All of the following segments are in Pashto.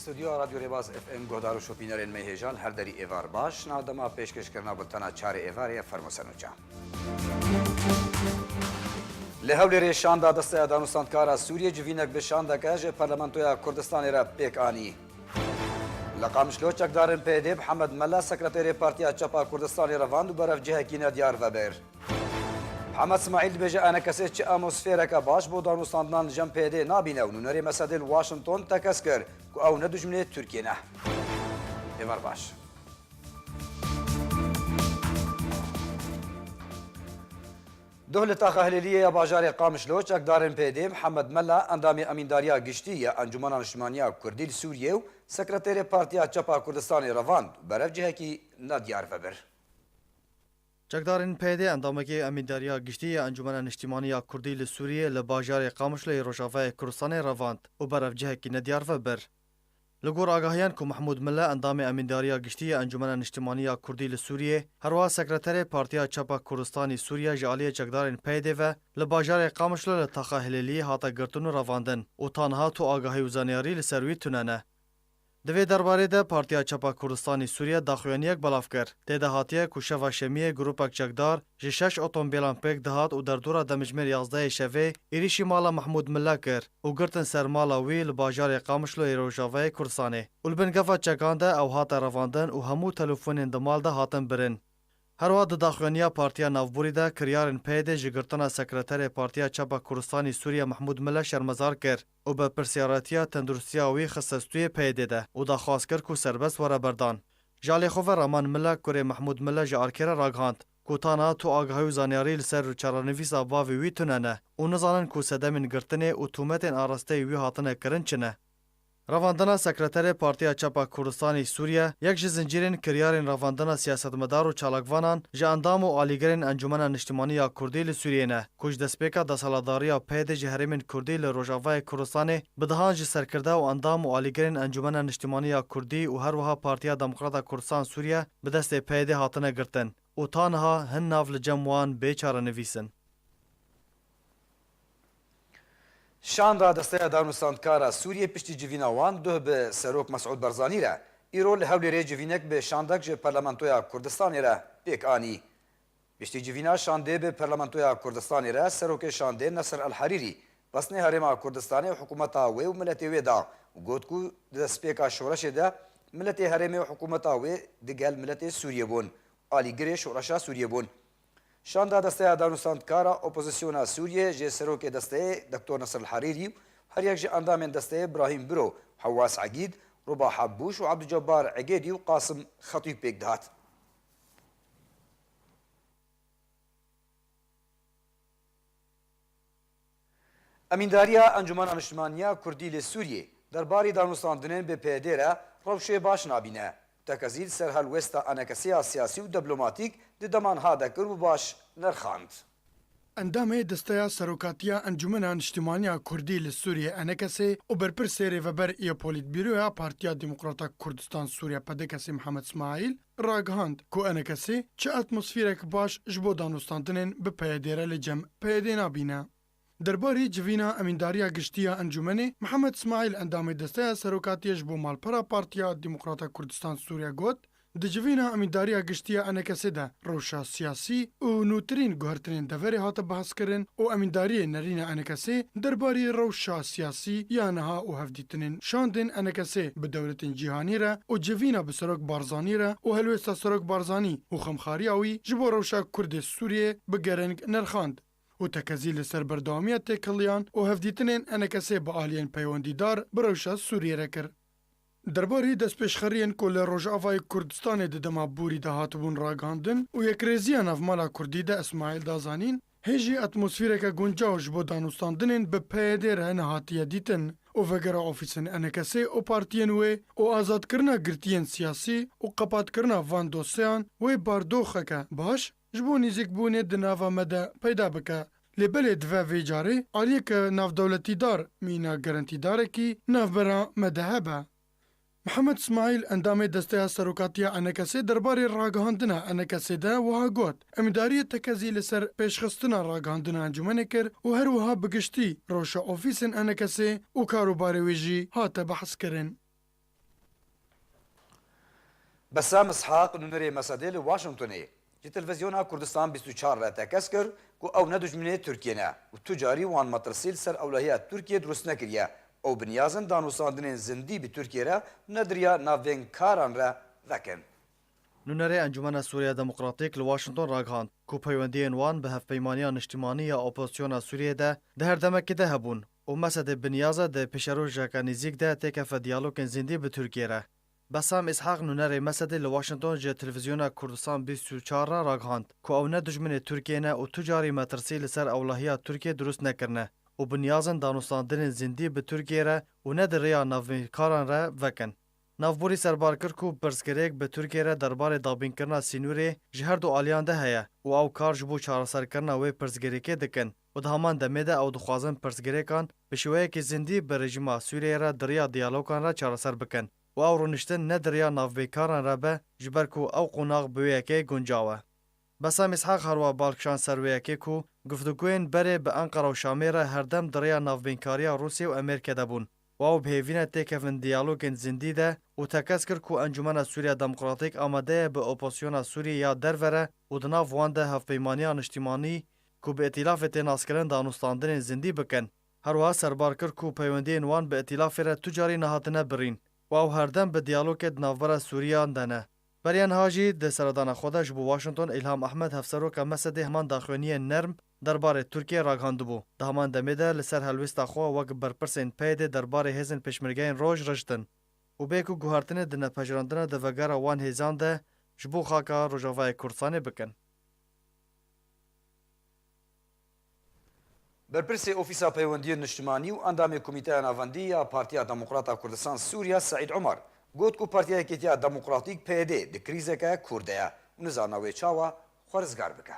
استودیو رادیو ریواز اف ام گودار و شوپینرین مهیجان هر دری ایوار باش نادما پیشکش کرنا بلتنا چار ایواری فرموسنوچا لهول ریشان دا دسته دانوستاندکارا سوریه جوینک بشان دکه پارلمانتویا کردستان را پیک آنی لقامشلو چکدارن پیدیب حمد ملا سکرتری پارتیا چپا کردستان رواند و برف جهه کینه دیار و بر محمد اسماعیل بجه انا کسی چه اتمسفیره که باش بو دانوستاندان جم پیده نابینه و نونری مسادل واشنطن تکس کر که او ندجمنه ترکیه نه ایوار باش دولت خهلیلیه باجار قامشلو چکدارن پیده محمد ملا اندام امینداریا گشتی انجمن نشمانیا کردی سوریه و سکرتری پارتیا چپا کردستان رواند برف جهه کی ندیار و بر چکدارن پیده اندامکی امینداریا گشتی انجمن نشتیمانی کردی لسوریه لباجار قامشلی روشافه کردستان رواند و برف جهه کی ندیار و بر لگور آگاهیان که محمود ملا اندام امینداریا گشتی انجمن نشتیمانی کردی لسوریه هروا سکرتری پارتیا چپا کردستان سوریه جالی چکدارن پیده و لباجار قامشلی لتاخه هلیلی هاتا گرتون رواندن و تانها تو آگاهی و زانیاری لسروی توننه دوی درباره ده پارتیا چپا کردستان سوریه داخوانیک بلاف کرد. ده هاتیه کوشوا شمیه گروپک چکدار جشش اتومبیلان پیک دهات و در دورا دمجمر 11 شوه ایریشی مالا محمود ملا کرد و گرتن سر مالا وی لباجار قامشلو ایروژاوه کردستانه. ولبنگفا چکانده او هات رواندن و همو تلفون دمال ده هاتن برن. هر وقت داخوانیا پارتیا نافبوری ده کریارن پیده جگرتنا سکرتر پارتیا چپا کردستان سوریه محمود ملا شرمزار کرد و به پرسیاراتیا تندرستیا وی خصستوی پیده ده و دا خواست کرد که سربست وره بردان. جالی خواه رامان ملا کره محمود ملا جارکر راگهاند که تانا تو آگاهی و زانیاری لسر چرانویس آباوی وی توننه و نزانن که سدمین گرتنه و تومتین آراسته وی هاتنه کرن چنه. رواندنا سکرتر پارتیا چپا کردستان سوریه یک زنجیرین کریارین رواندنا سیاستمدار و چالاکوانان جاندام و آلیگرین انجمن نشتیمانی کردی لسوریه نه کش دسپیکا دسالاداری پید جهرمین کردی لروجاوای کردستان بدهان جی سرکرده و اندام و آلیگرین انجمن نشتیمانی کردی و هر وها پارتیا دموکرات کردستان سوریه به دست پید هاتنه گرتن و تانها هن ناو لجموان بیچاره نویسن شاندا دسته دانوستاندکارا سوریه پشتی جوینا وان ده به سروک مسعود برزانی را ایرو لهولی ری جوینک به شاندک جه پارلمانتویا کردستانی را پیک آنی پشتی جوینا شانده به پارلمانتویا کردستانی را سروک شانده نصر الحریری بسنه هرما کردستانی و حکومتا وی و ملتی وی دا و گوتکو دست پیکا شورش دا ملتی هرمی و حکومتا وی دگل ملتی سوریه بون آلیگری شورشا سوریه بون شاندا دسته دانوستاندکارا اپوزیسیونا سوریه جه سروک دسته دکتور نصر الحریری هر یک جه اندام دسته ابراهیم برو حواس عقید ربا حبوش و عبدالجبار عقیدی و قاسم خطیب پیک دهات امینداریا انجمن انشتمانیا کردی لسوریه درباری دانوستاندنین به پیده را روشه باش نابینه تکزیل سر هلوستا انکسیا سیاسی و دیپلماتیک دی دمان ها دکر و باش نرخاند. اندامه دسته سروکاتیا انجمن اجتماعی کردی لسوریه انکسی و برپرسری و بر ای پولیت بیرویا پارتیا دموکراتا کردستان سوریه پدکسی محمد اسماعیل راگهاند کو انکسی چه اتمسفیرک باش جبو دانوستاندنین به پیدیره لجم پیدینا بینه. درباره جوینا امینداریا گشتیا انجمنی محمد اسماعیل اندام دسته سروکاتیش بو مالپرا پارتیا دموکراتا کردستان سوریه گوت د جوینا امینداریا گشتیا انکسی ده روشا سیاسی و نوترین گوهرترین دوری هات بحث کرن و امینداری نرین انکسی درباره روشا سیاسی یا نها و هفدیتنین شاندن انکسی به دولت جهانی را و جوینا به سروک بارزانی را و هلوستا سروک بارزانی و خمخاریاوی جبو روشا کرد سوریه بگرنگ نرخاند و تکزیل سربردامیت تکلیان و هفدیتنین انکسی با آلین پیوندیدار بروشا سوریه را کر. درباره دست پیشخرین کل روجاوای کردستان ددما بوری دهات بون راگاندن و یک ریزیان افمالا کردی ده اسماعیل دازانین هجی اتمسفیره که گنجاوش بو دانوستاندنین به پیده رهن هاتیه دیتن و وگره آفیسن انکسی و پارتین و آزاد کرنا گرتین سیاسی و قپات کرنا وان دوسیان و باردوخه که باش جبو نیزیک بونه دناوا مده پیدا بکه لبل دو ویجاره آلیه که ناف دولتی دار مینا گرانتی داره کی ناف برا مدهبه. محمد اسماعیل اندام دسته سروکاتیا انکسی درباره راگهاندنا انکسی ده وها گوت امیداری تکزیل سر پیشخستنا راگهاندنا انجمن کر و هر وها بگشتی روشا آفیسن انکسی و کاروبار ویجی هات بحث کرن. بسام اسحاق نونرê Mesedê li Washingtonê ji televizyona Kurdistan 24 re tekez kir ku ew ne dijminê Tirkiye ne û tu carî wan metirsî li ser ewlehiya Tirkiye durust nekiriye. Ew bi niyazên danûstandinên zindî bi Tirkiye re nediriya navbênkaran re vekin. نونەرê Encumena Sûriya Demokratîk li Washington ragihand ku peywendiyên wan bi hevpeymaniya niştimanî ya opozisyona Sûriyê de di her demekê de hebûn û Mesedê bi niyaza di pêşerojeka nêzik de têkefe diyalogên zindî bi Tirkiye re. Besam İshaq nûnerê Mesedê li Washington ji televizyona Kurdistan 24 re ragihand ku ew ne dijminê Tirkiye ne û tu carî metirsî li ser ewlehiya Tirkiye durust nekirine û bi niyazên danûstandinên zindî bi Tirkiye re û ne di rêya navbênkaran re vekin. Navborî serbar kir ku pirsgirêk bi Tirkiye re derbarê dabînkirina Sînûrê ji her du aliyan de heye û ew kar ji bo çareserkirina wê pirsgirêkê dikin û di heman demê de ew dixwazin pirsgirêkan bi şêweyekî zindî bi rejima Sûriyê re di rêya diyalogan re çareser bikin û ew rûniştin ne di rêya navbênkaran re be ji ber ku ew qonax bi wê yekê guncaw e. Besam İshaq herwa balkişan ser wê yekê ku guftugûyên berê bi Enqera û Şamê re herdem di rêya navbênkariya Rûsya û Amerîkê de bûn. Ew bihêvîne têkevin diyalogên zindî de û tekez kir ku Encumena Sûriya Demokratîk amade ye bi opozisyona Sûriyê ya dervere û di nav wan de hevpeymaniya niştimanî ku bi îtilafê tên naskirin danûstandinên zindî bikin. Her wiha serbar kir ku peywendiyên wan bi îtilafê re tu carî nehatine birîn û ew herdem bi diyalogê di navbera Sûriyan de ne. Beriyan ha jî di seredana xwe de ji bo Washington İlham Ahmed hevseroka Mesedê heman daxuyaniyên nerm derbarê Tirkiye raghandibû. Di heman demê de li ser helwesta xwe wek berpirsên PYD derbarê hêzên pêşmergeyên roj riştin û bê ku guhartinê di nepejirandina di vegera wan hêzan de ji bo xaka Rojavayê Kurdistanê bikin. Berpirsê Ofîsa Peywendiyên Niştimanî û Endamê Komîteya Navendî ya Partiya Demokrata Kurdistan Sûriya Seîd Umar got ku Partiya Yekîtiya Demokratîk PYD di krîzeke Kurd de ye û nizana wê çawa xwarizgar bike.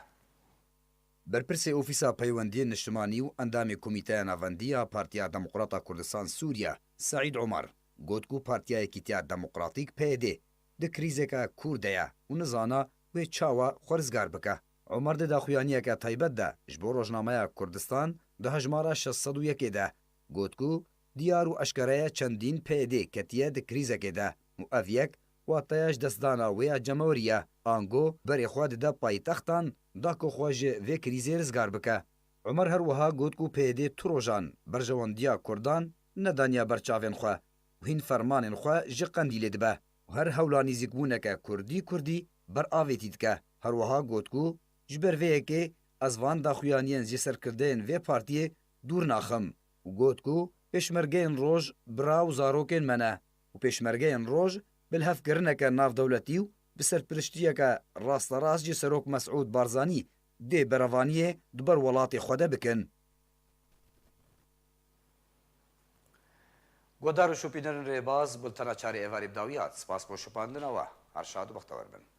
Berpirsê Ofîsa Peywendiyên Niştimanî û Endamê Komîteya Navendî ya Partiya Demokrata Kurdistan Sûriya Seîd Umar got ku Partiya Yekîtiya Demokratîk PYD di krîzeke Kurd de ye û nizana wê çawa xwarizgar bike. Umar di daxuyaniyeke taybet de ji bo Rojnameya Kurdistan di hejmara 601 de got ku diyar û eşkereya çendîn PYD ketiye di krîzekê de û ev yek wateya ji destdana wê ya cemewrî ye ango berê xwe dide paytextan da ku xwe ji vê krîzê rizgar bike. Umar her wiha got ku PYD tu rojan berjewendiya Kurdan nedaniye berçavên xwe û hîn fermanên xwe ji Qendîlê dibe û her hewla nîzîkbûneke Kurdî ber avêtî dike. Her wiha got ku ji ber vê yekê ez van daxuyaniyên jî serkirdeyên vê partiyê dûr naxim û got ku pêşmergeyên roj bira û zarokên me ne û pêşmergeyên roj bilhevkirineke navdewletî û bi serpiriştiyeke rasterast ji Serok Mesûd Barzanî dê berevaniyê di ber welatê xwe de bikin. Guhdar û şopînerên rêbaz bultena çarê êvarê bi dawiyat spas bo şopandina we her şad û bextewar bin.